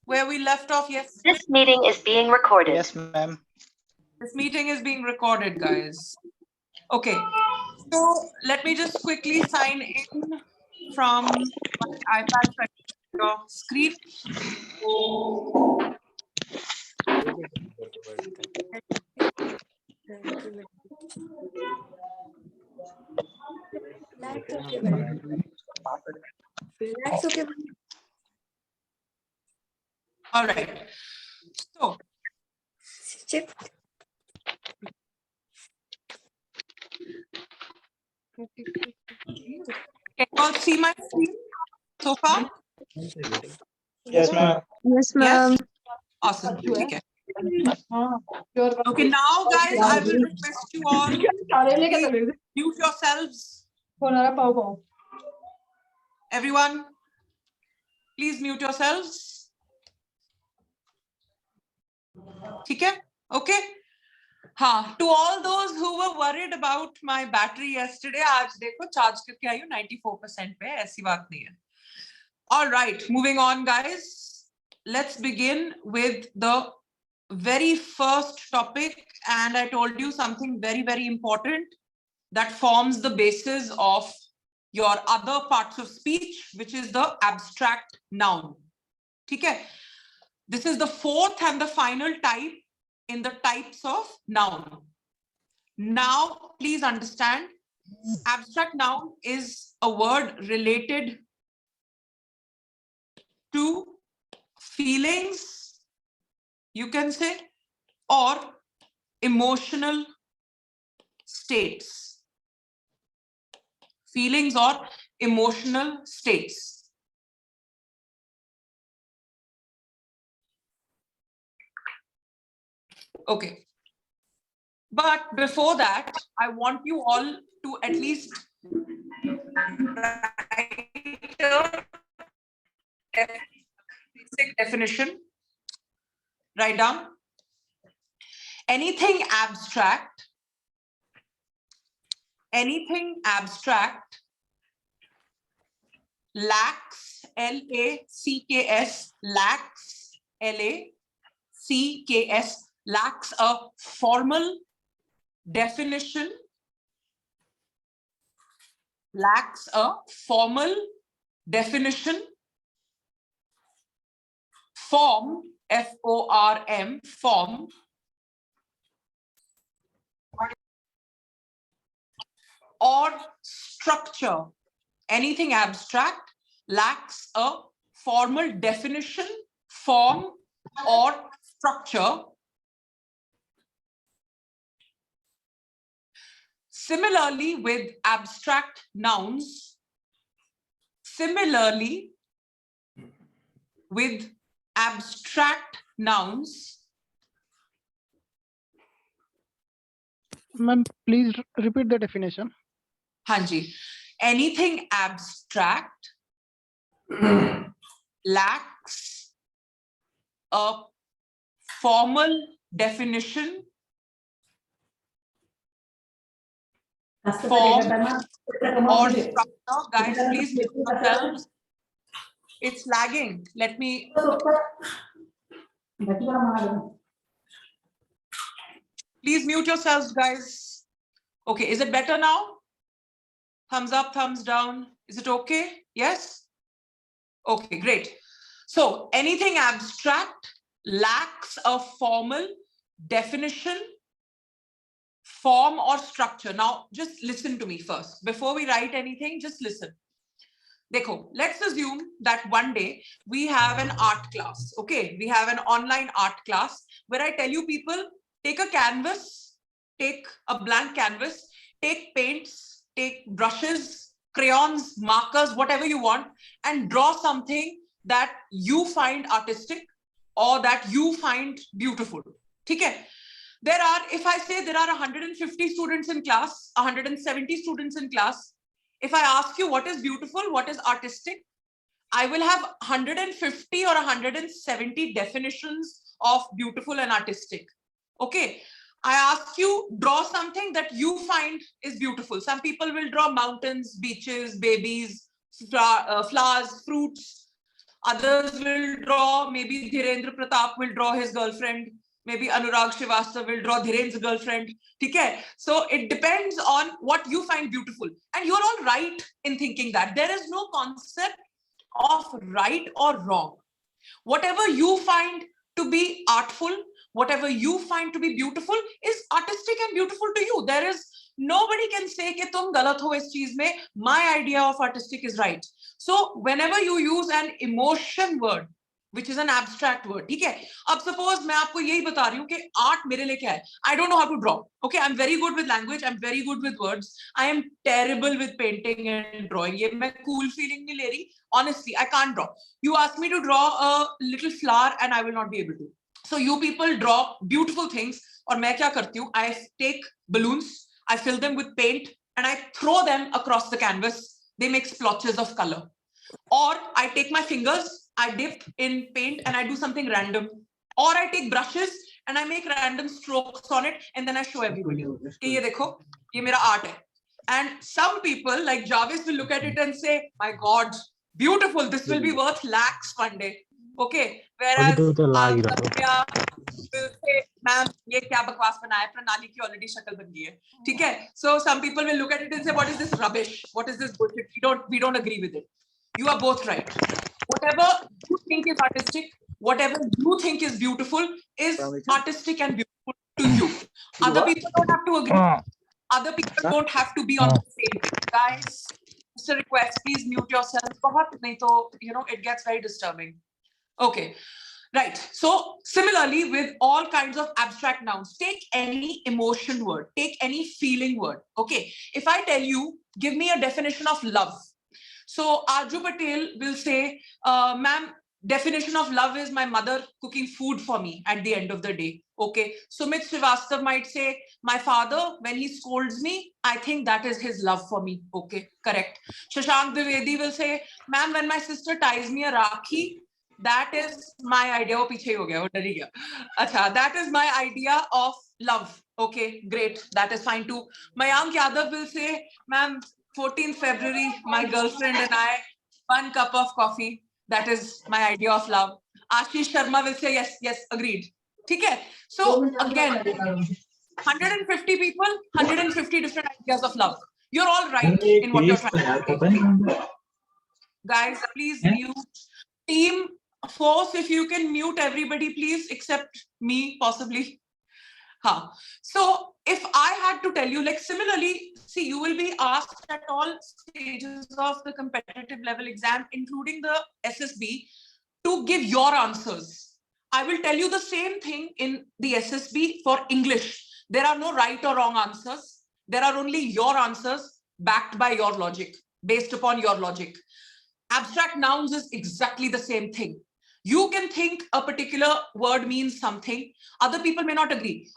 where we left off yesterday? This meeting is being recorded. Yes, ma'am. This meeting is being recorded, guys. Okay, so let me just quickly sign in from my iPad from your screen. All right. So, can you all see my screen so far? Yes, ma'am. Yes, ma'am. Yes? Awesome. Okay. Okay, now guys, I will request you all to mute yourselves. Everyone, please mute yourselves. Okay? Okay? हाँ, to all those who were worried about my battery yesterday, आज देखो charge करके आई हूँ 94% पे, ऐसी बात नहीं है. All right, moving on, guys. Let's begin with the very first topic, and I told you something very, very important that forms the basis of your other parts of speech, which is the abstract noun. Okay? This is the fourth and the final type in the types of noun. Now, please understand, abstract noun is a word related to feelings, you can say, or emotional states. Feelings or emotional states. Okay. But before that, I want you all to at least write a basic definition. Write down. Anything abstract lacks, L-A-C-K-S, lacks, L-A-C-K-S, lacks a formal definition, form, F-O-R-M, form, or structure. Anything abstract lacks a formal definition, form, or structure. Similarly, with abstract nouns, Ma'am, please repeat the definition. Hanji, anything abstract lacks a formal definition, form, or structure. Guys, please mute yourselves. It's lagging. Let me. Please mute yourselves, guys. Okay, is it better now? Thumbs up, thumbs down. Is it okay? Yes? Okay, great. So anything abstract lacks a formal definition, form, or structure. Now, just listen to me first. Before we write anything, just listen. Dekho, let's assume that one day we have an art class. Okay, we have an online art class where I tell you people, take a canvas, take a blank canvas, take paints, take brushes, crayons, markers, whatever you want, and draw something that you find artistic or that you find beautiful. Okay? There are, if I say there are 150 students in class, 170 students in class, if I ask you what is beautiful, what is artistic, I will have 150 or 170 definitions of beautiful and artistic. Okay. I ask you, draw something that you find is beautiful. Some people will draw mountains, beaches, babies, flowers, fruits. Others will draw, maybe Dhirendra Pratap will draw his girlfriend. Maybe Anurag Srivastava will draw Dhirendra's girlfriend. Okay? So it depends on what you find beautiful. And you're all right in thinking that. There is no concept of right or wrong. Whatever you find to be artful, whatever you find to be beautiful is artistic and beautiful to you. There is nobody can say कि तुम गलत हो इस चीज में. My idea of artistic is right. So whenever you use an emotion word, which is an abstract word, ठीक है? अब suppose मैं आपको यही बता रही हूँ कि art मेरे लिए क्या है? I don't know how to draw. Okay, I'm very good with language. I'm very good with words. I am terrible with painting and drawing. ये मैं cool feeling नहीं ले रही. Honestly, I can't draw. You ask me to draw a little flower and I will not be able to. So you people draw beautiful things. और मैं क्या करती हूँ? I take balloons, I fill them with paint and I throw them across the canvas. They make splotches of color. Or I take my fingers, I dip in paint and I do something random. Or I take brushes and I make random strokes on it and then I show everybody. कि ये देखो, ये मेरा art है. And some people like Jarvis will look at it and say, my God, beautiful, this will be worth lakhs one day. Okay. Whereas Agya will say, ma'am, ये क्या बकवास बनाया है? प्रणाली की already शक्ल बन गई है. ठीक है? So some people will look at it and say, what is this rubbish? What is this bullshit? We don't agree with it. You are both right. Whatever you think is artistic, whatever you think is beautiful is artistic and beautiful to you. Other people don't have to agree. Other people don't have to be on the same page. Guys, just a request, please mute yourself. बहुत नहीं तो, you know, it gets very disturbing. Okay. Right. So similarly, with all kinds of abstract nouns, take any emotion word, take any feeling word. Okay. If I tell you, give me a definition of love. So Arju Patel will say, ma'am, definition of love is my mother cooking food for me at the end of the day. Okay. Sumit Srivastava might say, my father, when he scolds me, I think that is his love for me. Okay. Correct. Shashank Dwivedi will say, ma'am, when my sister ties me a rakhi, that is my idea. Oh, piche ho gaya, oh, dari gaya. Acha, that is my idea of love. Okay, great. That is fine too. Mayank Yadav will say, ma'am, 14th February, my girlfriend and I, 1 cup of coffee. That is my idea of love. Ashish Sharma will say, yes, agreed. Okay. So again, 150 people, 150 different ideas of love. You're all right in what you're trying to say. Guys, please mute. Team Force, if you can mute everybody, please, except me, possibly. So if I had to tell you, like similarly, see, you will be asked at all stages of the competitive level exam, including the SSB, to give your answers. I will tell you the same thing in the SSB for English. There are no right or wrong answers. There are only your answers backed by your logic, based upon your logic. Abstract nouns is exactly the same thing. You can think a particular word means something. Other people may not agree.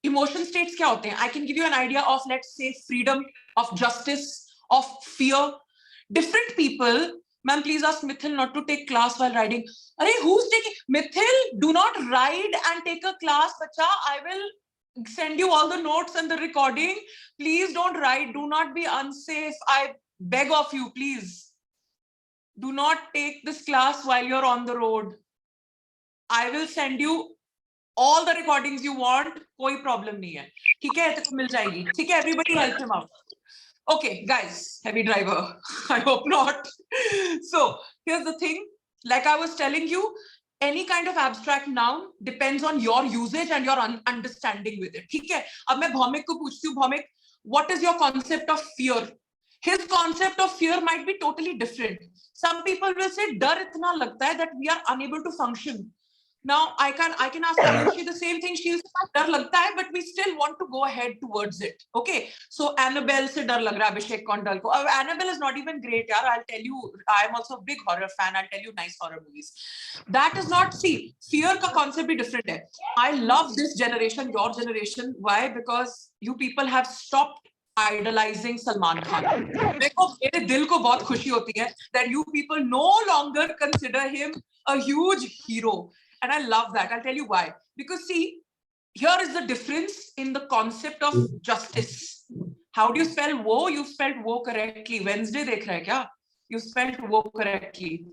Emotion states kya hote hain? I can give you an idea of, let's say, freedom, of justice, of fear. Different people, ma'am, please ask Mithil not to take class while riding. Arey, who's taking? Mithil, do not ride and take a class, bacha. I will send you all the notes and the recording. Please don't ride. Do not be unsafe. I beg of you, please. Do not take this class while you're on the road. I will send you all the recordings you want. Koi problem nahi hai. ठीक है, तो मिल जाएगी. ठीक है, everybody help him out. Okay, guys, heavy driver. I hope not. So here's the thing. Like I was telling you, any kind of abstract noun depends on your usage and your understanding with it. ठीक है. अब मैं Bhaumik को पूछती हूँ, Bhaumik, what is your concept of fear? His concept of fear might be totally different. Some people will say, "Dar itna lagta hai that we are unable to function." Now, I can ask Ayushi the same thing. She'll say, "Dar lagta hai, but we still want to go ahead towards it." Okay. So Annabelle se dar lag raha, Abhishek Kondal ko. Annabelle is not even great, yaar. I'll tell you, I'm also a big horror fan. I'll tell you nice horror movies. That is not, see, fear ka concept bhi different hai. I love this generation, your generation. Why? Because you people have stopped idolizing Salman Khan. देखो मेरे दिल को बहुत खुशी होती है that you people no longer consider him a huge hero, and I love that. I'll tell you why. Because see, here is the difference in the concept of justice. How do you spell wo? You spelled wo correctly. Wednesday dekh raha hai kya? You spelled wo correctly.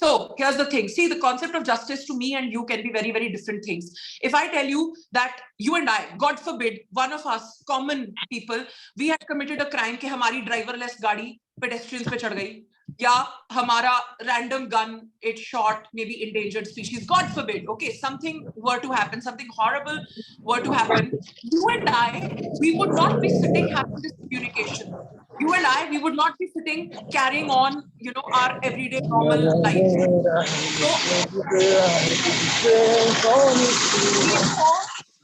So here's the thing. See, the concept of justice to me and you can be very, very different things. If I tell you that you and I, God forbid, one of us, common people, we had committed a crime कि हमारी driverless गाड़ी pedestrians पे चढ़ गई, या हमारा random gun, it shot maybe endangered species, God forbid, okay, something were to happen, something horrible were to happen, you and I, we would not be sitting having this communication. You and I, we would not be sitting carrying on, you know, our everyday normal life.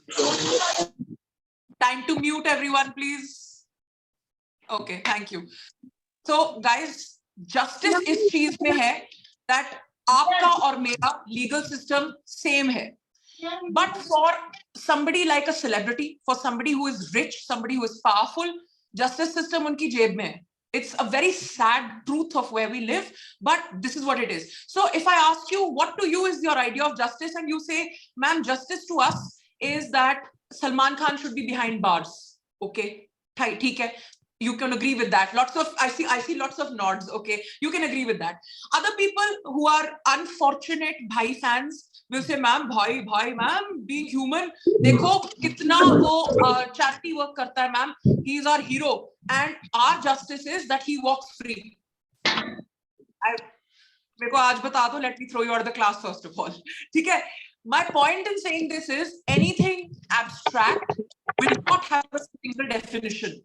So, time to mute everyone, please. Okay, thank you. So, guys, justice is चीज में है that आपका और मेरा legal system same है. But for somebody like a celebrity, for somebody who is rich, somebody who is powerful, justice system उनकी जेब में है. It's a very sad truth of where we live, but this is what it is. So if I ask you, what to you is your idea of justice, and you say, ma'am, justice to us is that Salman Khan should be behind bars. Okay, ठीक है. You can agree with that. Lots of I see lots of nods. Okay, you can agree with that. Other people who are unfortunate Bhai fans will say, ma'am, bhai, ma'am, being human, देखो कितना वो charity work करता है, ma'am. He is our hero, and our justice is that he walks free. मेरे को आज बता दो. Let me throw you out of the class first of all. ठीक है. My point in saying this is anything abstract will not have a single definition.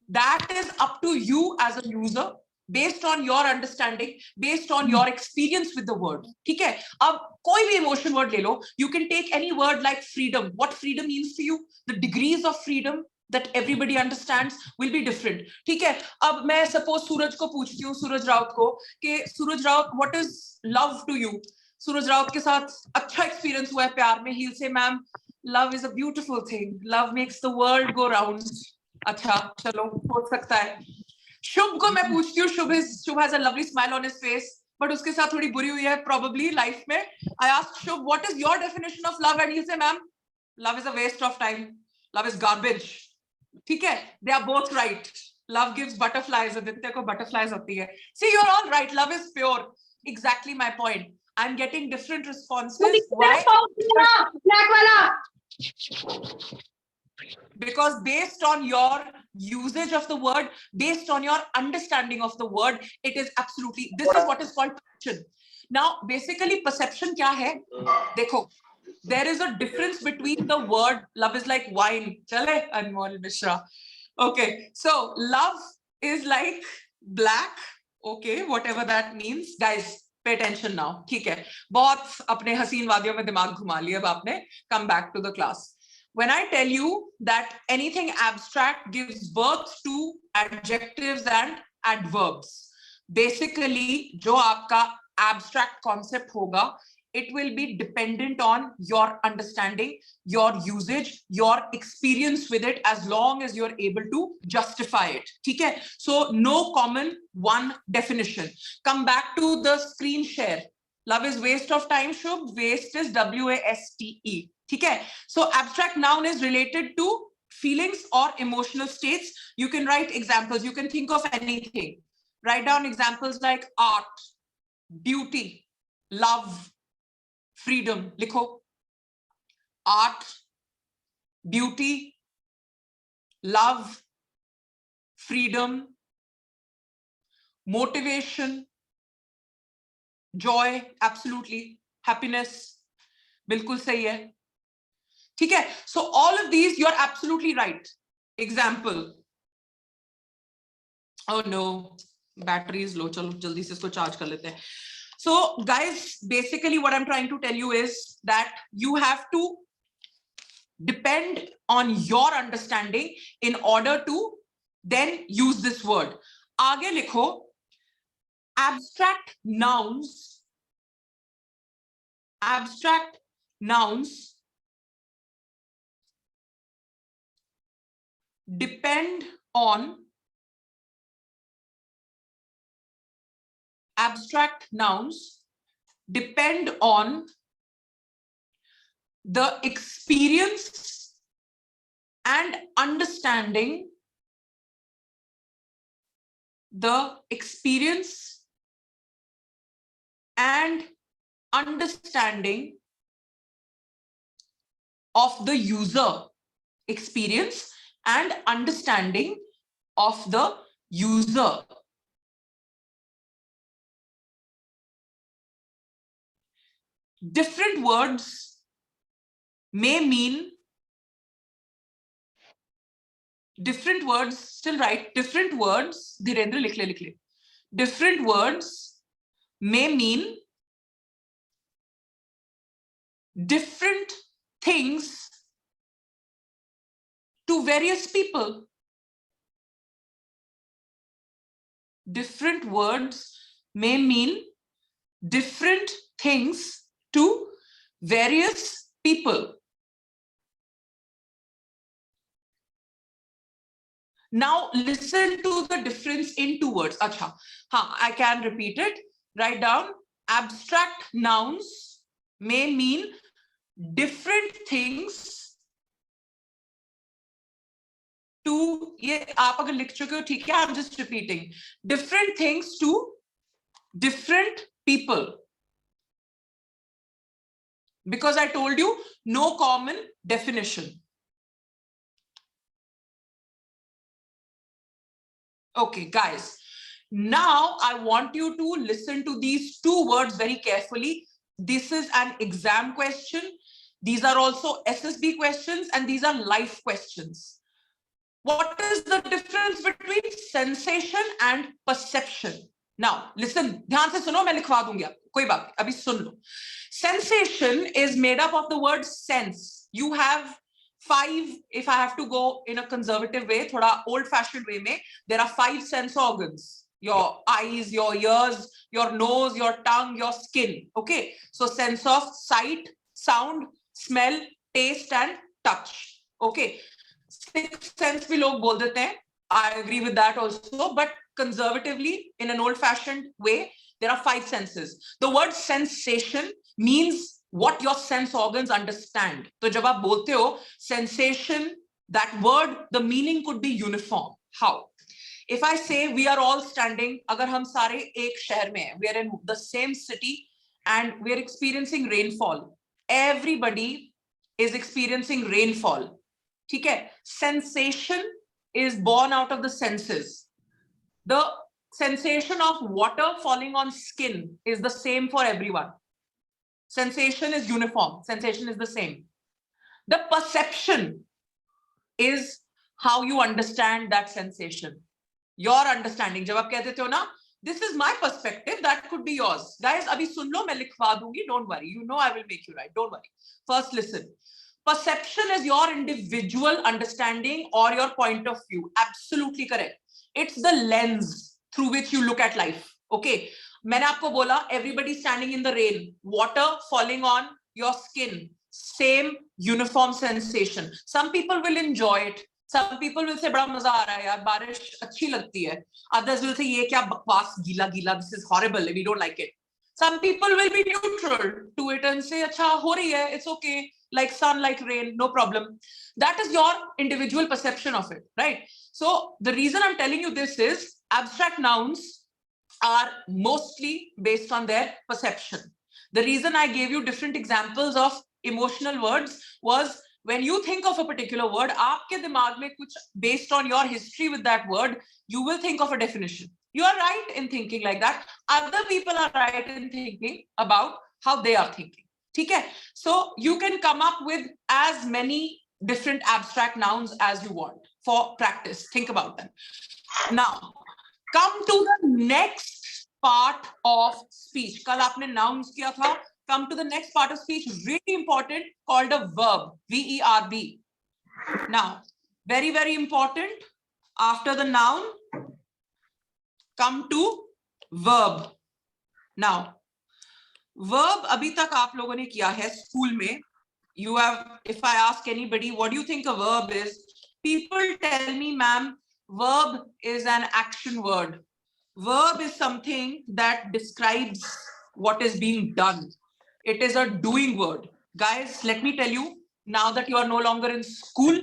That is up to you as a user, based on your understanding, based on your experience with the word. ठीक है. अब कोई भी emotion word ले लो. You can take any word like freedom. What freedom means to you? The degrees of freedom that everybody understands will be different. ठीक है. अब मैं suppose सूरज को पूछती हूँ, सूरज राउत को, कि सूरज Raut, what is love to you? सूरज राउत के साथ अच्छा experience हुआ है प्यार में. He'll say, ma'am, love is a beautiful thing. Love makes the world go round. अच्छा, चलो, हो सकता है. शुभ को मैं पूछती हूँ, शुभ has a lovely smile on his face, but उसके साथ थोड़ी बुरी हुई है probably life में. I asked Shubh, what is your definition of love? And he'll say, ma'am, love is a waste of time. Love is garbage. ठीक है. They are both right. Love gives butterflies. Aditya को butterflies होती है. See, you're all right. Love is pure. Exactly my point. I'm getting different responses. Why? Because based on your usage of the word, based on your understanding of the word, it is absolutely, this is what is called perception. Now, basically, perception kya hai? Dekho, there is a difference between the word, love is like wine. Chale, Anmol Mishra. Okay, so love is like black. Okay, whatever that means. Guys, pay attention now. ठीक है. बहुत अपने हसीन वादियों में दिमाग घुमा लिया. अब आपने come back to the class. When I tell you that anything abstract gives birth to adjectives and adverbs, basically, जो आपका abstract concept होगा, it will be dependent on your understanding, your usage, your experience with it, as long as you're able to justify it. ठीक है? So no common one definition. Come back to the screen share. Love is waste of time, Shubh. Waste is W-A-S-T-E. ठीक है? So abstract noun is related to feelings or emotional states. You can write examples. You can think of anything. Write down examples like art, beauty, love, freedom. लिखो. Art, beauty, love, freedom, motivation, joy, absolutely, happiness, बिल्कुल सही है. ठीक है? So all of these, you're absolutely right. Example. Oh no, battery is low. चलो जल्दी से इसको charge कर लेते हैं. So guys, basically what I'm trying to tell you is that you have to depend on your understanding in order to then use this word. आगे लिखो. Abstract nouns depend on the experience and understanding and understanding of the user experience and understanding of the user. Different words may mean different words, still right, different words, Dhirendra likh le. Different words may mean different things to various people. Different words may mean different things to various people. Now listen to the difference in two words. Acha, I can repeat it. Write down. Abstract nouns may mean different things to, ye aap agar likh chuke ho, theek hai, I'm just repeating. Different things to different people. Because I told you, no common definition. Okay, guys. Now I want you to listen to these two words very carefully. This is an exam question. These are also SSB questions and these are life questions. What is the difference between sensation and perception? Now, listen, ध्यान से सुनो, मैं लिखवा दूंगी आपको, कोई बात नहीं, अभी सुन लो. Sensation is made up of the word sense. You have 5, if I have to go in a conservative way, thoda old-fashioned way mein, there are 5 sense organs. Your eyes, your ears, your nose, your tongue, your skin. Okay, so sense of sight, sound, smell, taste, and touch. Okay, 6th sense bhi log bol dete hain. I agree with that also, but conservatively, in an old-fashioned way, there are 5 senses. The word sensation means what your sense organs understand. So jab aap bolte ho sensation, that word, the meaning could be uniform. How? If I say we are all standing, agar hum sare ek shahar mein hain, we are in the same city and we are experiencing rainfall. Everybody is experiencing rainfall. ठीक है? Sensation is born out of the senses. The sensation of water falling on skin is the same for everyone. Sensation is uniform. Sensation is the same. The perception is how you understand that sensation. Your understanding. जब आप कहते हो ना, this is my perspective, that could be yours. Guys, अभी सुन लो, मैं लिखवा दूंगी. Don't worry. You know I will make you right. Don't worry. First, listen. Perception is your individual understanding or your point of view. Absolutely correct. It's the lens through which you look at life. Okay. मैंने आपको बोला, everybody standing in the rain, water falling on your skin, same uniform sensation. Some people will enjoy it. Some people will say, बड़ा मजा आ रहा है यार, बारिश अच्छी लगती है. Others will say, ये क्या बकवास, गीला गीला, this is horrible, we don't like it. Some people will be neutral to it and say, अच्छा हो रही है, it's okay, like sun, like rain, no problem. That is your individual perception of it, right? So the reason I'm telling you this is abstract nouns are mostly based on their perception. The reason I gave you different examples of emotional words was when you think of a particular word, aapke dimag mein kuch based on your history with that word, you will think of a definition. You are right in thinking like that. Other people are right in thinking about how they are thinking. Okay? So you can come up with as many different abstract nouns as you want for practice. Think about them. Now, come to the next part of speech. Kal aapne nouns kiya tha. Come to the next part of speech, really important, called a verb, V-E-R-B. Now, very, very important. After the noun, come to verb. Now, verb abhi tak aap logon ne kiya hai school mein. You have, if I ask anybody, what do you think a verb is? People tell me, ma'am, verb is an action word. Verb is something that describes what is being done. It is a doing word. Guys, let me tell you, now that you are no longer in school,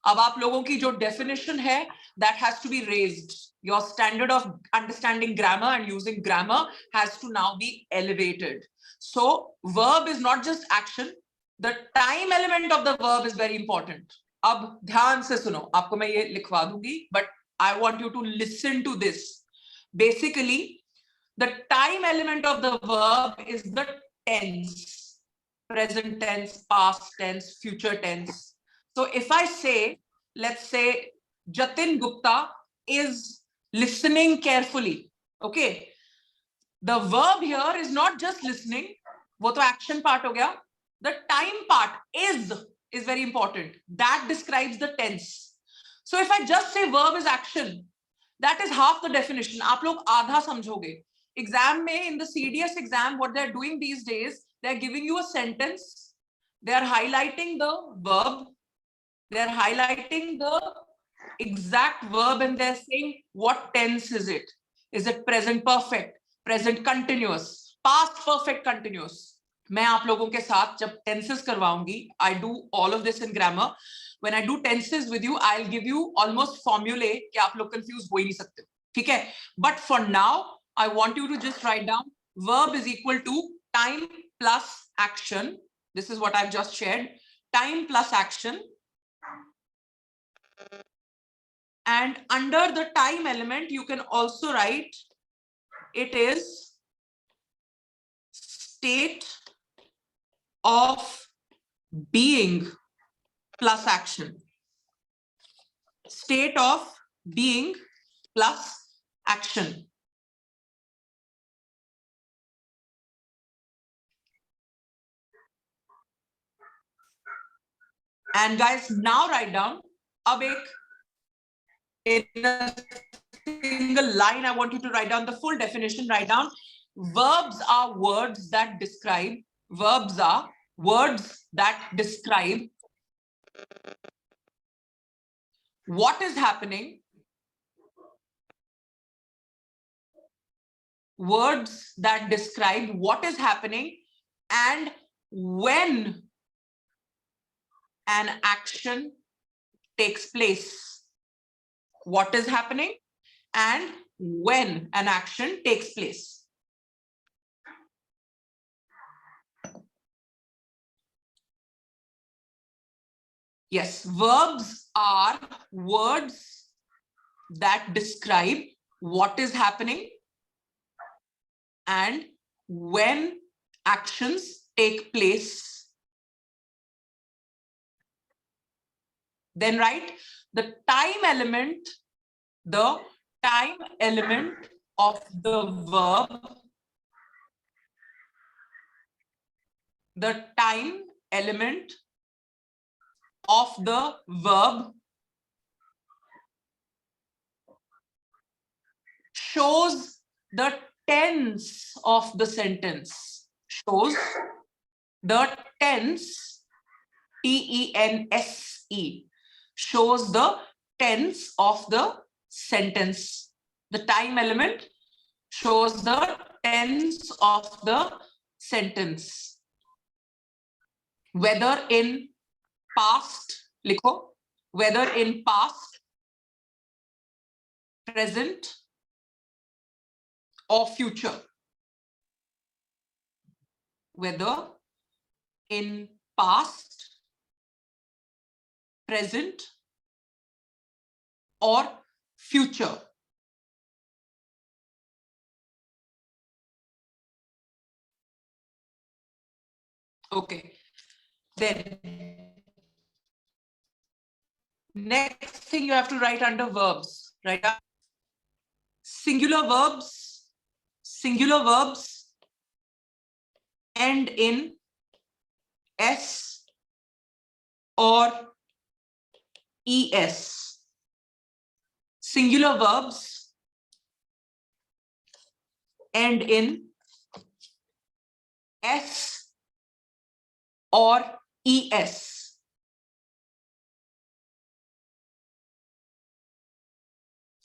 अब आप लोगों की जो definition है, that has to be raised. Your standard of understanding grammar and using grammar has to now be elevated. So verb is not just action. The time element of the verb is very important. अब ध्यान से सुनो, आपको मैं ये लिखवा दूंगी, but I want you to listen to this. Basically, the time element of the verb is the tense, present tense, past tense, future tense. So if I say, let's say, Jatin Gupta is listening carefully, okay? The verb here is not just listening, वो तो action part हो गया. The time part is very important. That describes the tense. So if I just say verb is action, that is half the definition. आप लोग आधा समझोगे. Exam में, in the CDS exam, what they're doing these days, they're giving you a sentence. They're highlighting the verb. They're highlighting the exact verb and they're saying, what tense is it? Is it present perfect, present continuous, past perfect continuous? मैं आप लोगों के साथ जब tenses करवाऊंगी, I do all of this in grammar. When I do tenses with you, I'll give you almost formulae कि आप लोग confuse हो ही नहीं सकते, ठीक है? But for now, I want you to just write down verb is equal to time plus action. This is what I've just shared. Time plus action. And under the time element, you can also write it is state of being plus action. State of being plus action. And guys, now write down, ab ek in a single line, I want you to write down the full definition. Write down, verbs are words that describe, verbs are words that describe what is happening, words that describe what is happening and when an action takes place. What is happening and when an action takes place. Yes, verbs are words that describe what is happening and when actions take place. Then write the time element of the verb, the time element of the verb shows the tense of the sentence, shows the tense, T-E-N-S-E, shows the tense of the sentence. The time element shows the tense of the sentence. Whether in past, likho, whether in past, present, or future. Whether in past, present, or future. Okay. Then next thing you have to write under verbs, right? Singular verbs end in S or ES. Singular verbs end in S or ES.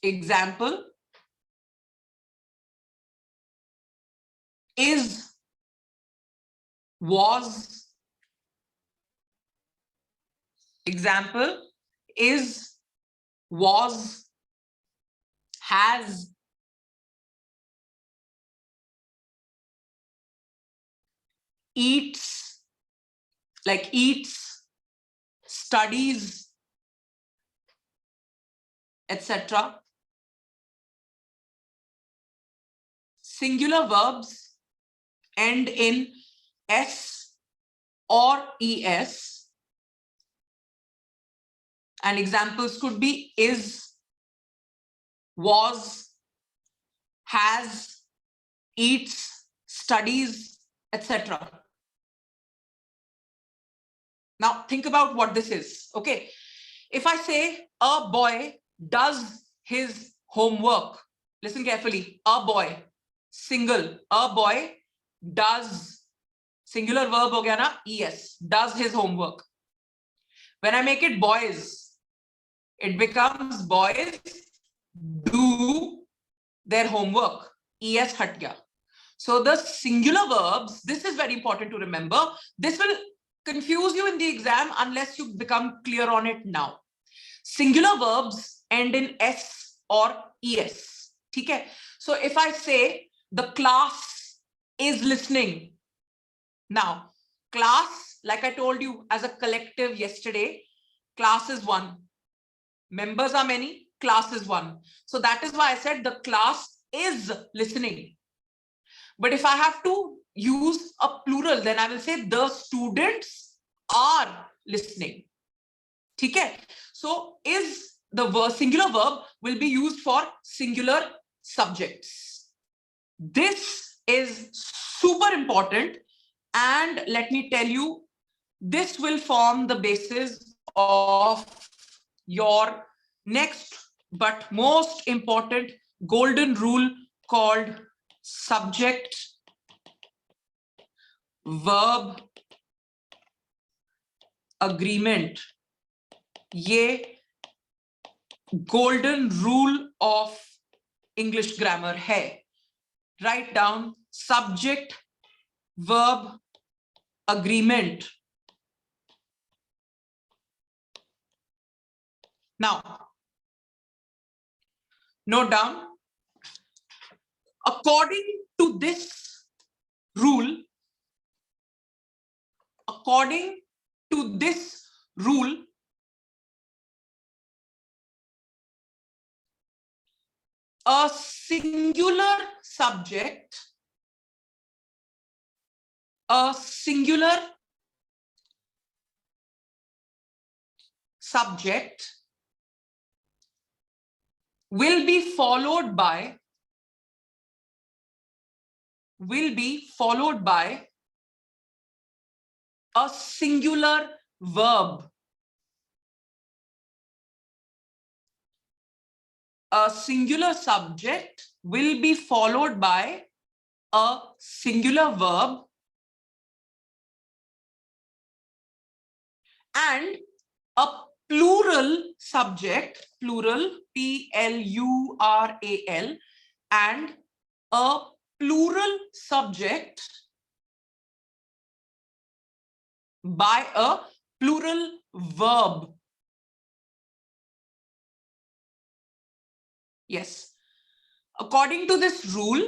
Example, is, was. Example, is, was, has, eats, like eats, studies, etc. Singular verbs end in s or es, and examples could be is, was, has, eats, studies, etc. Now think about what this is. Okay, if I say a boy does his homework, listen carefully. A boy, single, a boy does, singular verb ho gaya na, es, does his homework. When I make it boys, it becomes boys do their homework. Es hat gaya. So the singular verbs, this is very important to remember. This will confuse you in the exam unless you become clear on it now. Singular verbs end in s or es. Okay? So if I say the class is listening. Now, class, like I told you as a collective yesterday, class is one. Members are many, class is one. So that is why I said the class is listening. But if I have to use a plural, then I will say the students are listening. Okay? So is the verb, singular verb will be used for singular subjects. This is super important. And let me tell you, this will form the basis of your next but most important golden rule called subject verb agreement. ये golden rule of English grammar है. Write down subject verb agreement. Now, note down, according to this rule, a singular subject will be followed by a singular verb. A singular subject will be followed by a singular verb, and a plural subject, plural, P-L-U-R-A-L, and a plural subject by a plural verb. Yes. According to this rule,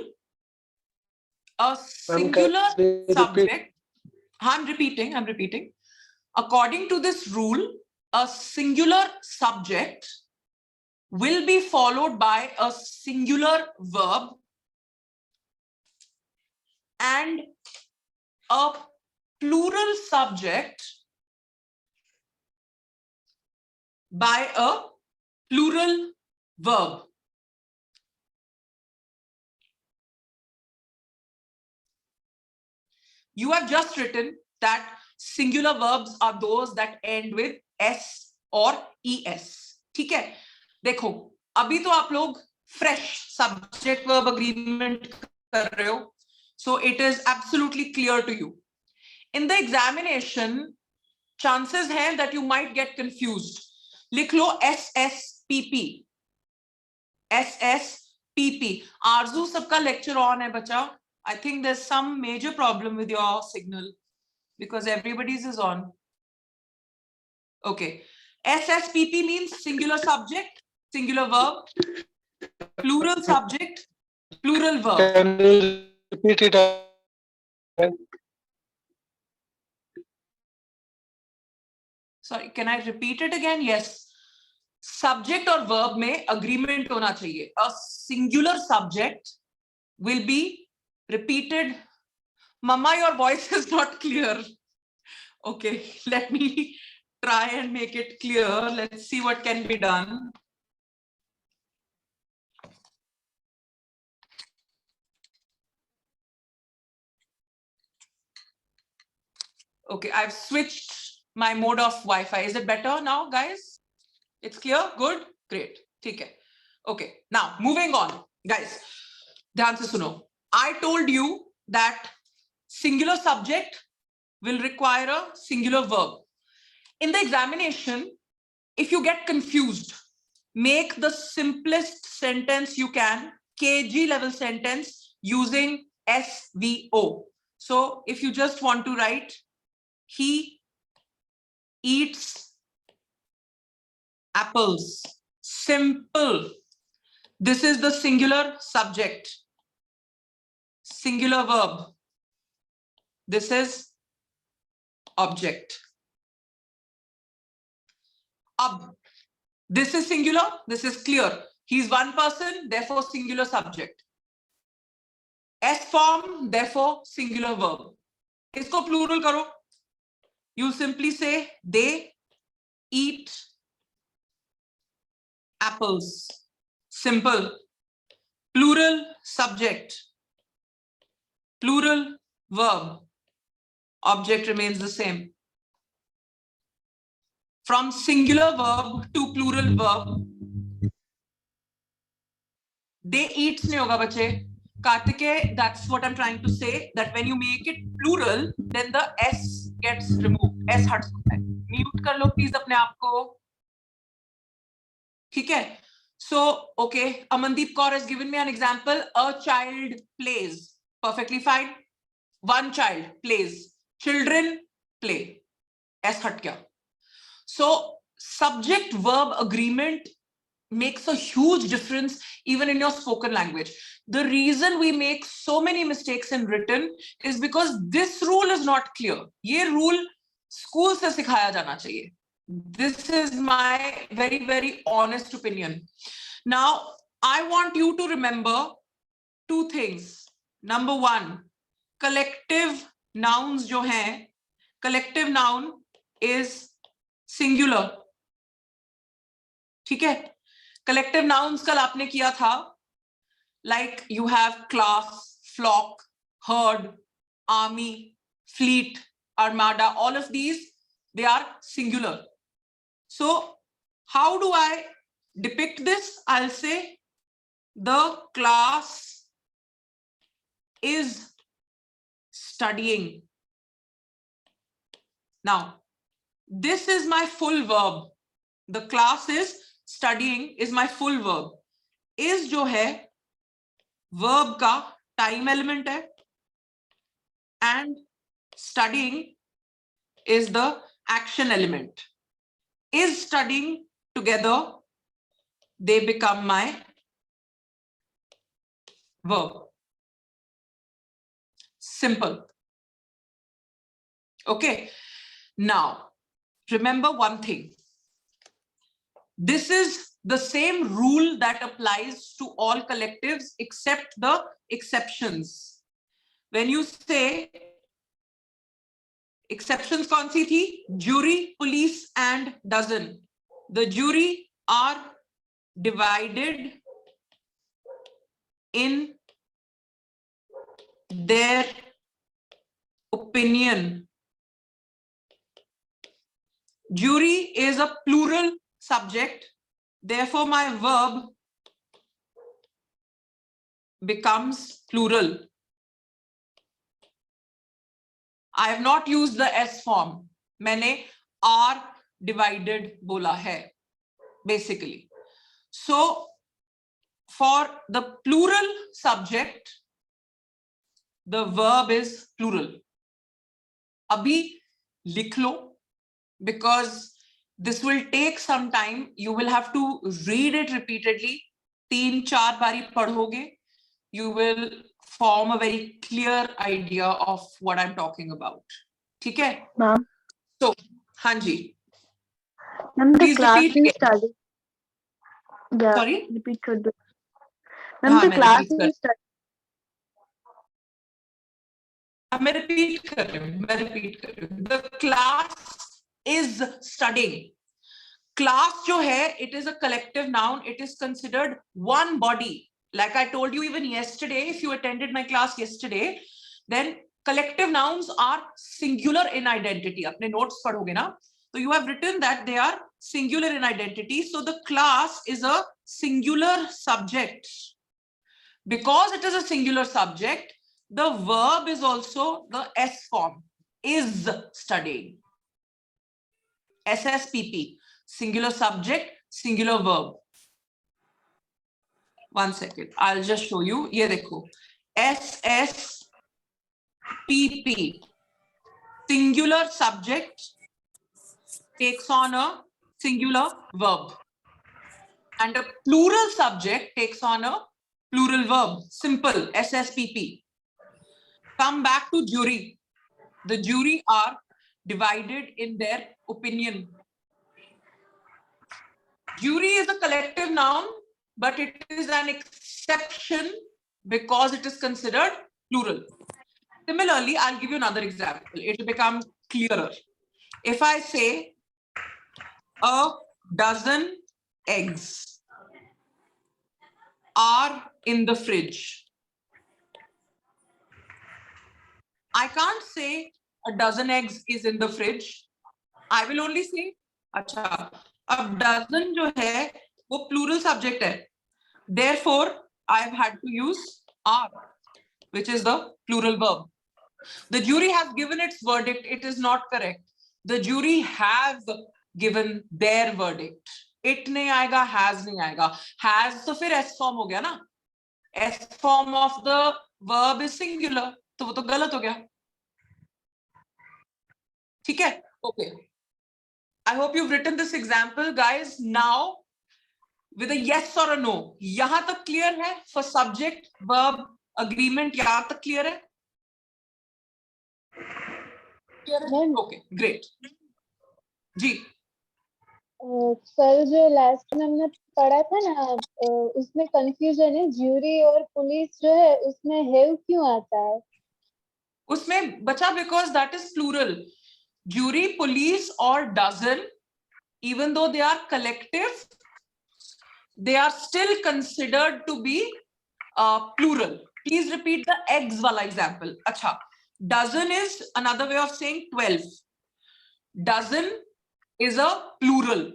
a singular subject, I'm repeating. According to this rule, a singular subject will be followed by a singular verb and a plural subject by a plural verb. You have just written that singular verbs are those that end with s or es. ठीक है? देखो, अभी तो आप लोग fresh subject verb agreement कर रहे हो, so it is absolutely clear to you. In the examination, chances हैं that you might get confused. लिख लो SSPP. SSPP. आरजू सबका lecture on है बच्चा. I think there's some major problem with your signal because everybody's is on. Okay. SSPP means singular subject, singular verb, plural subject, plural verb. Can you repeat it again? Sorry, can I repeat it again? Yes. Subject or verb में agreement होना चाहिए. A singular subject will be repeated. Mama, your voice is not clear. Okay, let me try and make it clear. Let's see what can be done. Okay, I've switched my mode of Wi-Fi. Is it better now, guys? It's clear? Good? Great. Okay. Okay, now moving on. Guys, ध्यान से सुनो. I told you that singular subject will require a singular verb. In the examination, if you get confused, make the simplest sentence you can, KG level sentence using SVO. So if you just want to write, he eats apples. Simple. This is the singular subject. Singular verb. This is object. This is singular. This is clear. He's one person, therefore singular subject. S form, therefore singular verb. Isko plural karo. You simply say they eat apples. Simple. Plural subject. Plural verb. Object remains the same. From singular verb to plural verb. They eats nahi hoga bache. Kartike, that's what I'm trying to say, that when you make it plural, then the S gets removed. S हट सकता है. Mute कर लो please अपने आप को. ठीक है? So, okay, Amandeep Kaur has given me an example. A child plays. Perfectly fine. One child plays. Children play. S हट गया. So, subject verb agreement makes a huge difference even in your spoken language. The reason we make so many mistakes in written is because this rule is not clear. Ye rule school se sikhaya jana chahiye. This is my very, very honest opinion. Now, I want you to remember two things. Number one, collective nouns jo hain, collective noun is singular. ठीक है? Collective nouns कल आपने किया था, like you have class, flock, herd, army, fleet, armada, all of these, they are singular. So how do I depict this? I'll say the class is studying. Now, this is my full verb. The class is studying is my full verb. Is जो है verb का time element है, and studying is the action element. Is studying together, they become my verb. Simple. Okay. Now, remember one thing. This is the same rule that applies to all collectives except the exceptions. When you say exceptions कौन सी थी? Jury, police and dozen. The jury are divided in their opinion. Jury is a plural subject, therefore my verb becomes plural. I have not used the S form. मैंने are divided बोला है, basically. So, for the plural subject, the verb is plural. अभी लिख लो, because This will take some time. You will have to read it repeatedly. 3-4 बारी पढ़ोगे. You will form a very clear idea of what I'm talking about. ठीक है? Ma'am. So, हाँ जी. Ma'am, the Please class repeat is again. studying. Yeah. Sorry? Repeat कर दो. Ma'am, हाँ, the मैं class repeat कर- is studying. मैं repeat कर रही हूँ. The class is studying. Class जो है, it is a collective noun. It is considered one body. Like I told you even yesterday, if you attended my class yesterday, then collective nouns are singular in identity. अपने notes पढ़ोगे ना? So you have written that they are singular in identity. So the class is a singular subject. Because it is a singular subject, the verb is also the S form, is studying. SSPP, singular subject, singular verb. One second, I'll just show you. ये देखो, SSPP, singular subject takes on a singular verb, and a plural subject takes on a plural verb. Simple, SSPP. Come back to jury. The jury are divided in their opinion. Jury is a collective noun, but it is an exception because it is considered plural. Similarly, I'll give you another example. It will become clearer. If I say a dozen eggs are in the fridge, I can't say a dozen eggs is in the fridge. I will only say, अच्छा, अब dozen जो है वो plural subject है. Therefore, I have had to use are, which is the plural verb. The jury has given its verdict. It is not correct. The jury has given their verdict. It नहीं आएगा, has नहीं आएगा. Has तो फिर S form हो गया ना. S form of the verb is singular. तो वो तो गलत हो गया. ठीक है? Okay. I hope you've written this example, guys. Now, with a yes or a no. यहाँ तक clear है? For subject, verb, agreement, यहाँ तक clear है? Clear है? Okay, great. जी. कल जो लास्ट में हमने पढ़ा था ना, उसमें कंफ्यूजन है. ज्यूरी और पुलिस जो है उसमें हैव क्यों आता है? उसमें बचा because that is plural. Jury, police or dozen, even though they are collective, they are still considered to be plural. Please repeat the eggs wala example. Acha, dozen is another way of saying 12. Dozen is a plural.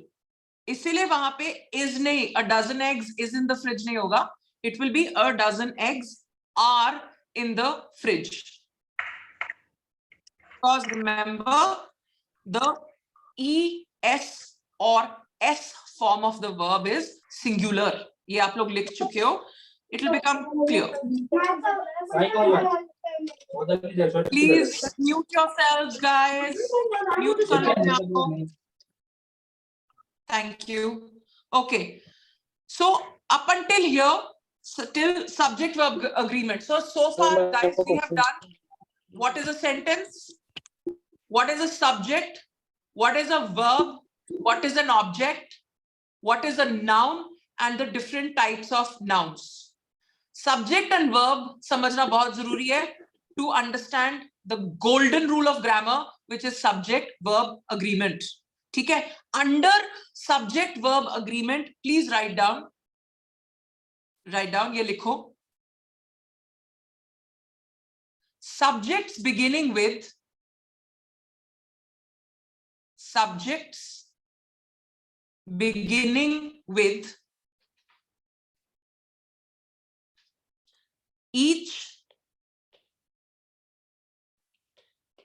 इसीलिए वहां पे is नहीं, a dozen eggs is in the fridge नहीं होगा. It will be a dozen eggs are in the fridge. Because remember, the ES or S form of the verb is singular. ये आप लोग लिख चुके हो. It will become clear. Please mute yourselves, guys. Mute करना. Thank you. Okay. So up until here, till subject verb agreement. So far, guys, we have done what is a sentence, what is a subject, what is a verb, what is an object, what is a noun, and the different types of nouns. Subject and verb समझना बहुत जरूरी है to understand the golden rule of grammar, which is subject verb agreement. ठीक है? Under subject verb agreement, please write down. ये लिखो. Subjects beginning with each,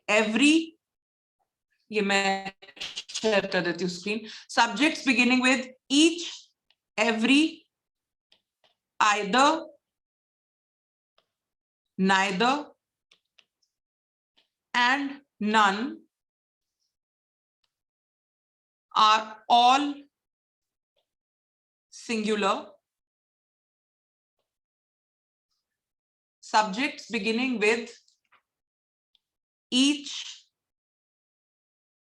every, ये मैं शेयर कर देती हूँ screen. Subjects beginning with each, every, either, neither, and none are all singular. Subjects beginning with each,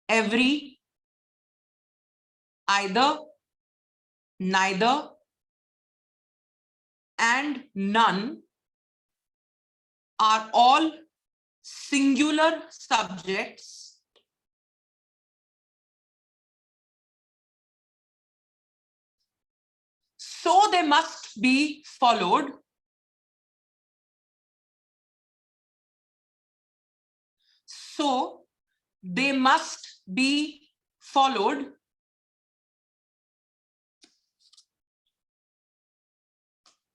every, either, neither, and none are all singular subjects so they must be followed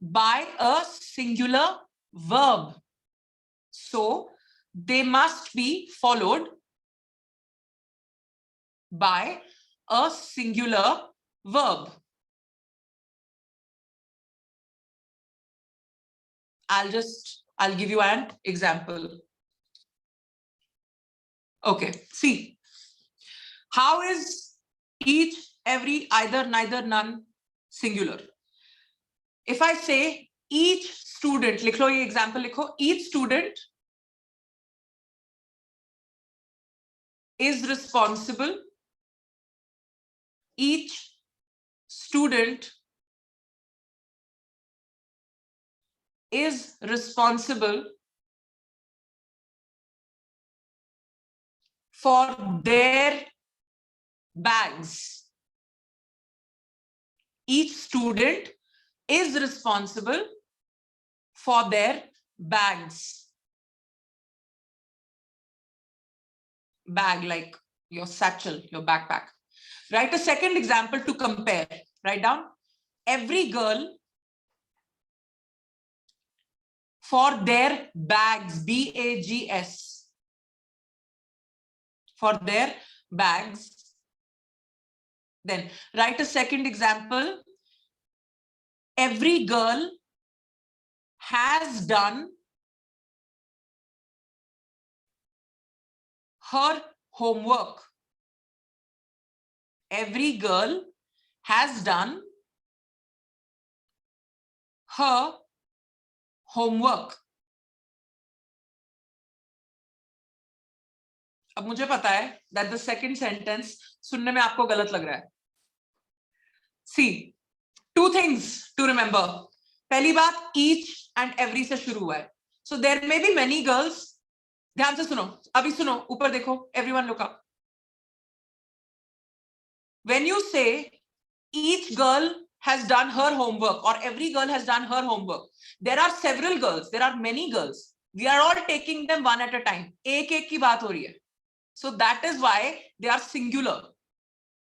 by a singular verb. So they must be followed by a singular verb. I'll give you an example. Okay, see. How is each, every, either, neither, none singular? If I say each student, लिख लो ये example लिखो, each student is responsible. Each student is responsible for their bags. Each student is responsible for their bags. Bag like your satchel, your backpack. Write a second example to compare. Write down every girl for their bags, B-A-G-S, for their bags. Then write a second example. Every girl has done her homework. Every girl has done her homework. अब मुझे पता है that the second sentence सुनने में आपको गलत लग रहा है. See, two things to remember. पहली बात each and every से शुरू हुआ है. So there may be many girls. ध्यान से सुनो, अभी सुनो, ऊपर देखो, everyone look up. When you say each girl has done her homework or every girl has done her homework, there are several girls, there are many girls. We are all taking them one at a time. एक एक की बात हो रही है. So that is why they are singular.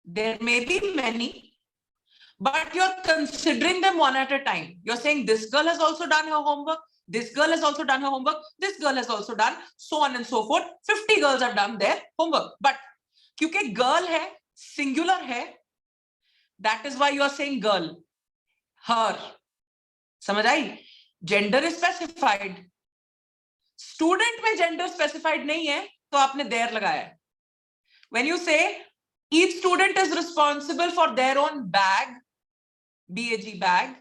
There may be many, but you're considering them one at a time. You're saying this girl has also done her homework, this girl has also done her homework, this girl has also done, so on and so forth. 50 girls have done their homework. But क्योंकि girl है, singular है, that is why you are saying girl, her. समझ आई? Gender is specified. Student में gender specified नहीं है, तो आपने there लगाया है. When you say each student is responsible for their own bag, B-A-G, bag,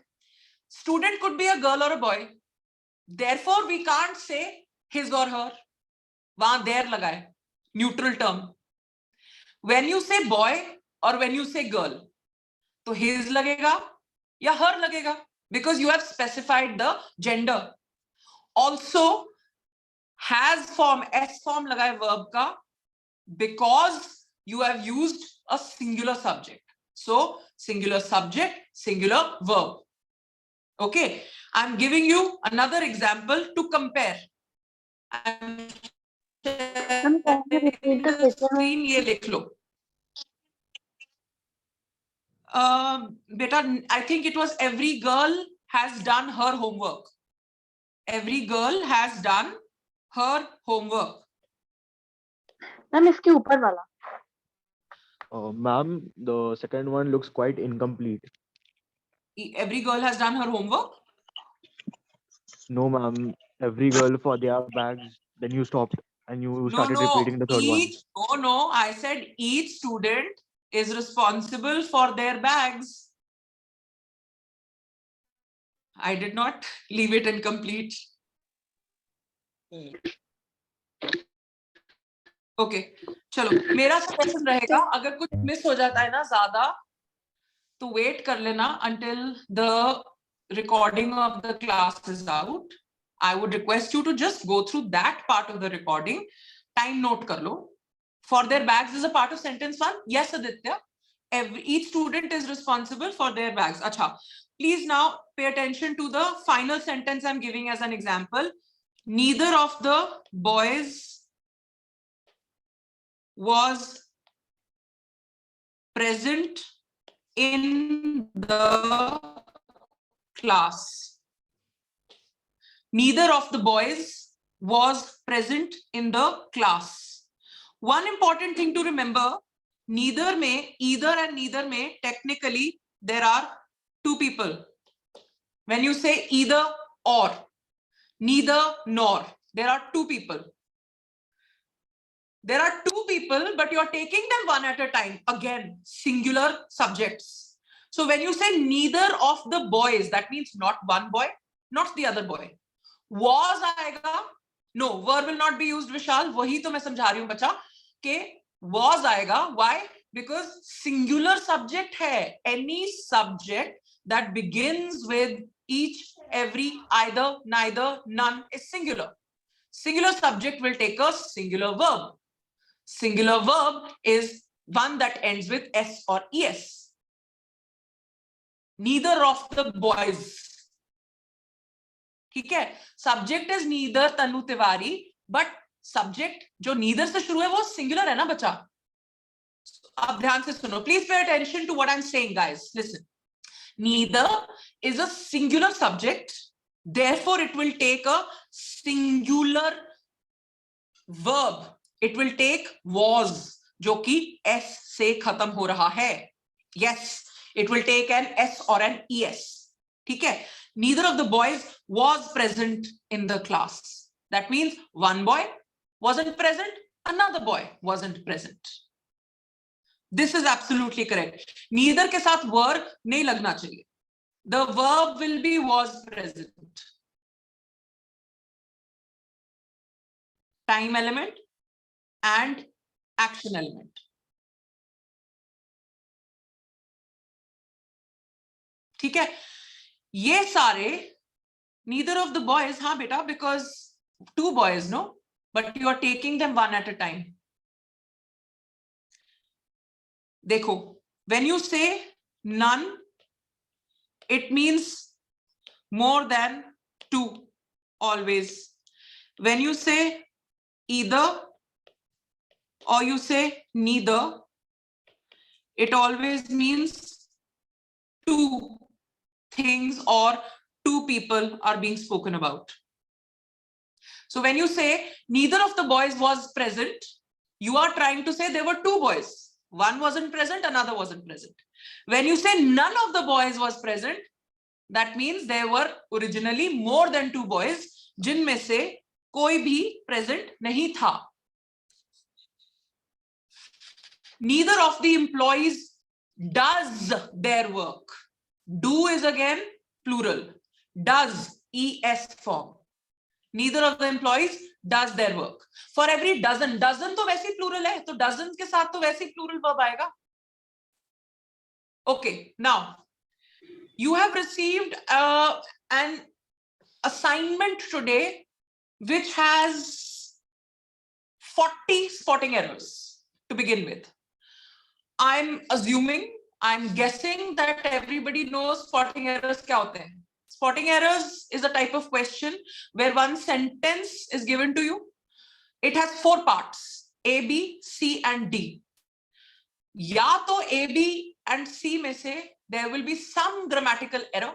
student could be a girl or a boy. Therefore, we can't say his or her. वहां there लगा है, neutral term. When you say boy or when you say girl, तो his लगेगा या her लगेगा, because you have specified the gender. Also, has form, S form लगा है verb का, because you have used a singular subject. So singular subject, singular verb. Okay, I'm giving you another example to compare. I'm Ma'am, can you repeat the second one? screen, ये लिख लो. Beta, I think it was every girl has done her homework. Every girl has done her homework. Ma'am इसके ऊपर वाला. Ma'am, the second one looks quite incomplete. Every girl has done her homework. No, ma'am. Every girl for their bags. Then you stopped and you started repeating the third one. I said each student is responsible for their bags? I did not leave it incomplete. Okay, चलो मेरा suggestion रहेगा अगर कुछ miss हो जाता है ना ज्यादा तो वेट कर लेना until the recording of the class is out. I would request you to just go through that part of the recording. Time note kar lo. For their bags is a part of sentence 1. Yes, Aditya. Each student is responsible for their bags. Acha. Please now pay attention to the final sentence I'm giving as an example. Neither of the boys was present in the class. Neither of the boys was present in the class. One important thing to remember, neither may, either and neither may, technically there are two people. When you say either or, neither nor, there are two people. There are two people, but you're taking them one at a time. Again, singular subjects. So when you say neither of the boys, that means not one boy, not the other boy. Was आएगा? No, verb will not be used, Vishal. वही तो मैं समझा रही हूँ बच्चा कि was आएगा. Why? Because singular subject है. Any subject that begins with each, every, either, neither, none is singular. Singular subject will take a singular verb. Singular verb is one that ends with S or ES. Neither of the boys. ठीक है? Subject is neither Tanu Tiwari, but subject जो neither से शुरू है वो singular है ना बच्चा? आप ध्यान से सुनो. Please pay attention to what I'm saying, guys. Listen. Neither is a singular subject. Therefore, it will take a singular verb. It will take was, जो कि S से खत्म हो रहा है. Yes, it will take an S or an ES. ठीक है? Neither of the boys was present in the class. That means one boy wasn't present, another boy wasn't present. This is absolutely correct. Neither के साथ were नहीं लगना चाहिए. The verb will be was present. Time element and action element. ठीक है? ये सारे neither of the boys, हाँ बेटा, because two boys, no, but you are taking them one at a time. देखो, when you say none, it means more than two always. When you say either or you say neither, it always means two things or two people are being spoken about. So when you say neither of the boys was present, you are trying to say there were two boys. One wasn't present, another wasn't present. When you say none of the boys was present, that means there were originally more than two boys, जिनमें से कोई भी present नहीं था. Neither of the employees does their work. Do is again plural. Does, ES form. Neither of the employees does their work. For every dozen, dozen तो वैसे plural है, तो dozens के साथ तो वैसे plural verb आएगा. Okay, now you have received an assignment today which has 40 spotting errors to begin with. I'm assuming, I'm guessing that everybody knows spotting errors क्या होते हैं. Spotting errors is a type of question where one sentence is given to you. It has four parts, A, B, C and D. या तो A, B and C में से there will be some grammatical error.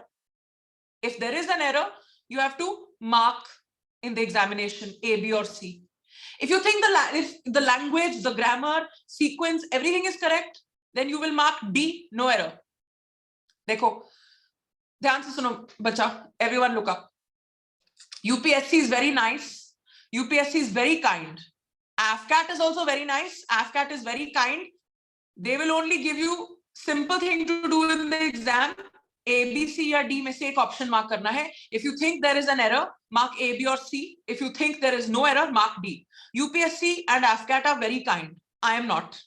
If there is an error, you have to mark in the examination A, B or C. If you think if the language, the grammar, sequence, everything is correct, then you will mark D, no error. देखो, ध्यान से सुनो बच्चा, everyone look up. UPSC is very nice. UPSC is very kind. AFCAT is also very nice. AFCAT is very kind. they will only give you simple thing to do in the exam. A, B, C या D में से एक option mark करना है. If you think there is an error, mark A, B or C. If you think there is no error, mark D. UPSC and AFCAT are very kind. I am not.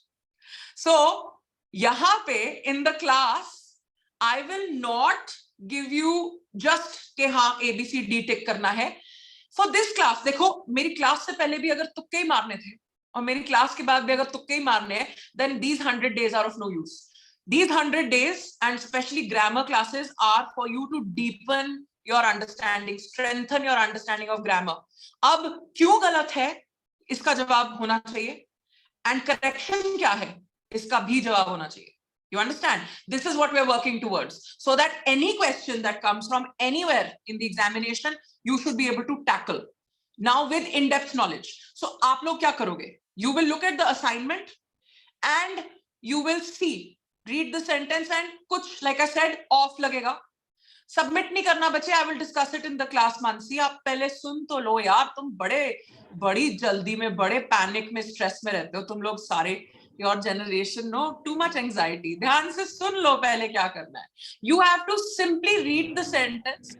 So यहाँ पे in the class, I will not give you just कि हाँ A, B, C, D tick करना है. For this class, देखो मेरी class से पहले भी अगर तुक्के ही मारने थे और मेरी क्लास के बाद भी अगर तुक्के ही मारने हैं, then these 100 days are of no use. These 100 days and especially grammar classes are for you to deepen your understanding, strengthen your understanding of grammar. अब क्यों गलत है इसका जवाब होना चाहिए, and correction क्या है इसका भी जवाब होना चाहिए. You understand? This is what we are working towards, so that any question that comes from anywhere in the examination, you should be able to tackle. Now with in-depth knowledge. So आप लोग क्या करोगे? You will look at the assignment and you will see, read the sentence and कुछ like I said off लगेगा. Submit नहीं करना बच्चे. I will discuss it in the class. Mansi आप पहले सुन तो लो यार, तुम बड़ी जल्दी में बड़े पैनिक में स्ट्रेस में रहते हो तुम लोग सारे. Your generation, no, too much anxiety. ध्यान से सुन लो पहले क्या करना है. You have to simply read the sentence,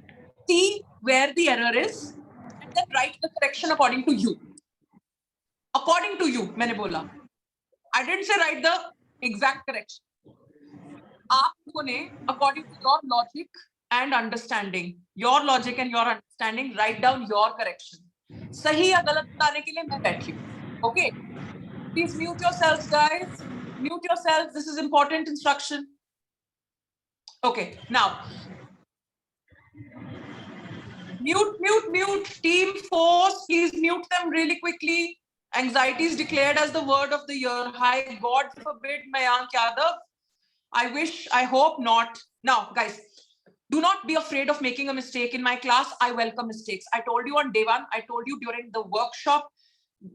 see where the error is, and then write the correction according to you. According to you, मैंने बोला. I didn't say write the exact correction. आप लोगों ने according to your logic and understanding, your logic and your understanding, write down your correction. सही या गलत बताने के लिए मैं बैठी हूँ. Okay. Please mute yourselves, guys. Mute yourselves. This is important instruction. Okay, now. Mute. Team force, please mute them really quickly. Anxiety is declared as the word of the year. Hi, God forbid, Mayank Yadav. I wish, I hope not. Now, guys, do not be afraid of making a mistake. In my class, I welcome mistakes. I told you on day one, I told you during the workshop,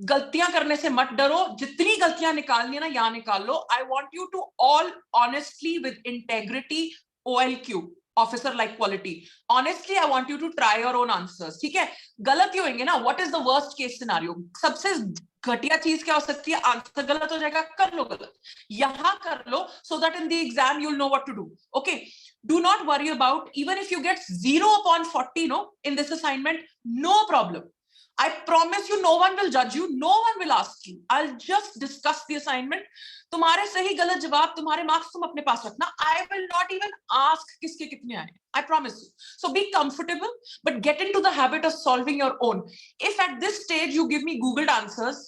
गलतियां करने से मत डरो. जितनी गलतियां निकालनी है ना यहाँ निकाल लो. I want you to all honestly with integrity, OLQ, officer like quality. Honestly, I want you to try your own answers. ठीक है? गलत ही होंगे ना. What is the worst case scenario? सबसे घटिया चीज क्या हो सकती है? आंसर गलत हो जाएगा, कर लो गलत. यहाँ कर लो so that in the exam you'll know what to do. Okay? Do not worry about even if you get 0/40, no, in this assignment, no problem. I promise you, no one will judge you. No one will ask you. I'll just discuss the assignment. तुम्हारे सही गलत जवाब, तुम्हारे marks तुम अपने पास रखना. I will not even ask किसके कितने आए. I promise you. So be comfortable, but get into the habit of solving your own. If at this stage you give me Googled answers,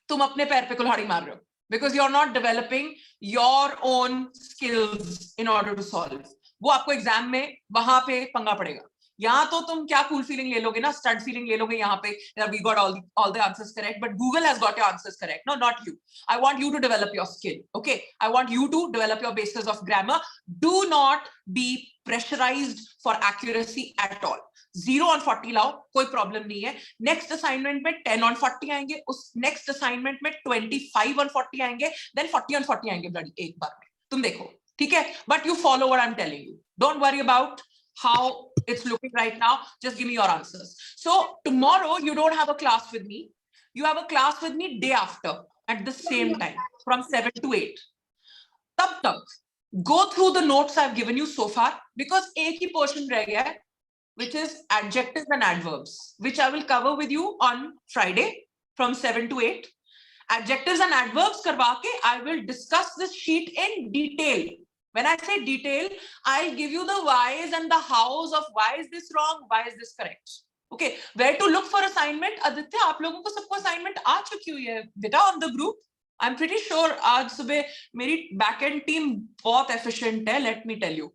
तुम अपने पैर पे कुल्हाड़ी मार रहे हो, because you're not developing your own skills in order to solve. वो आपको एग्जाम में वहां पे पंगा पड़ेगा. यहाँ तो तुम क्या cool feeling ले लोगे ना, stud feeling ले लोगे यहाँ पे, we got all the answers correct, but Google has got your answers correct. No, not you. I want you to develop your skill. Okay, I want you to develop your basis of grammar. Do not be pressurized for accuracy at all. 0/40 लाओ, कोई problem नहीं है. Next assignment में 10/40 आएंगे, उस next assignment में 25/40 आएंगे, then 40/40 आएंगे bloody एक बार में. तुम देखो, ठीक है? But you follow what I'm telling you. Don't worry about how it's looking right now. Just give me your answers. So tomorrow you don't have a class with me. You have a class with me day after at the same time from 7 to 8. Tab tak, go through the notes I've given you so far, because एक ही portion रह गया है, which is adjectives and adverbs, which I will cover with you on Friday from 7 to 8. Adjectives and adverbs करवा के I will discuss this sheet in detail. When I say detail, I'll give you the whys and the hows of why is this wrong, why is this correct. Okay, where to look for assignment? Aditya, आप लोगों को सबको assignment आ चुकी हुई है बेटा on the group. I'm pretty sure आज सुबह मेरी backend team बहुत efficient है, let me tell you.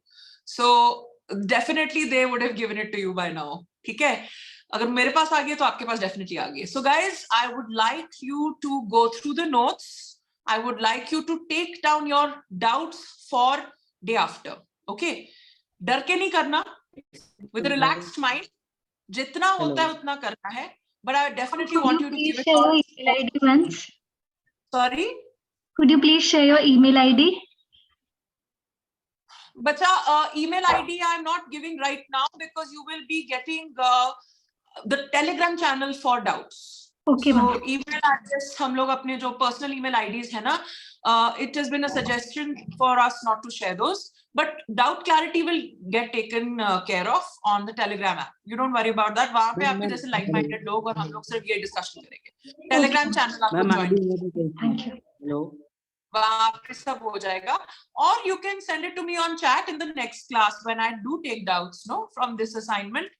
So definitely they would have given it to you by now. ठीक है? अगर मेरे पास आ गया तो आपके पास definitely आ गया. So guys, I would like you to go through the notes. I would like you to take down your doubts for day after. Okay? डर के नहीं करना. With a relaxed mind. जितना होता है उतना करना है. But I definitely want you to give it all. Email ID once. Sorry? Could you please share your email ID? Bacha, email ID I'm not giving right now because you will be getting the Telegram channel for doubts. Okay, So ma'am. email address हम लोग अपने जो personal email IDs है ना, it has been a suggestion for us not to share those, but doubt clarity will get taken care of on the Telegram app. You don't worry about that. वहाँ पे आपके जैसे like-minded लोग और हम लोग सिर्फ ये discussion करेंगे. Telegram channel आपको join. Thank you. Hello. वहाँ पे सब हो जाएगा. Or you can send it to me on chat in the next class when I do take doubts, no, from this assignment.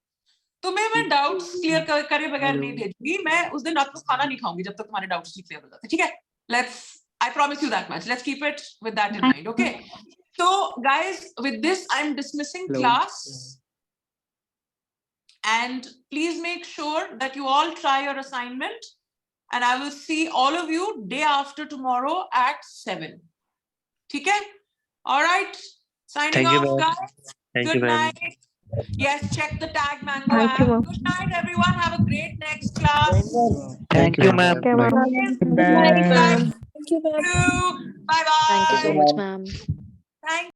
तुम्हें मैं डाउट्स क्लियर करे बगैर नहीं भेजूंगी. मैं उस दिन रात को खाना नहीं खाऊंगी जब तक तुम्हारे डाउट्स नहीं क्लियर हो जाते. ठीक है? Let's, I promise you that much. Let's keep it with that in mind. Okay. So guys, with this I'm dismissing class, and please make sure that you all try your assignment, and I will see all of you day after tomorrow at 7. ठीक है? All right. Signing Thank you, off, ma'am. guys. Thank Good you, ma'am. night. Yes, check the tag Mango Thank app. you, ma'am. Good night, everyone. Have a great next class. Thank you, ma'am. Okay, ma'am. Bye. Thank you. Bye bye. Thank you so much, ma'am. Thank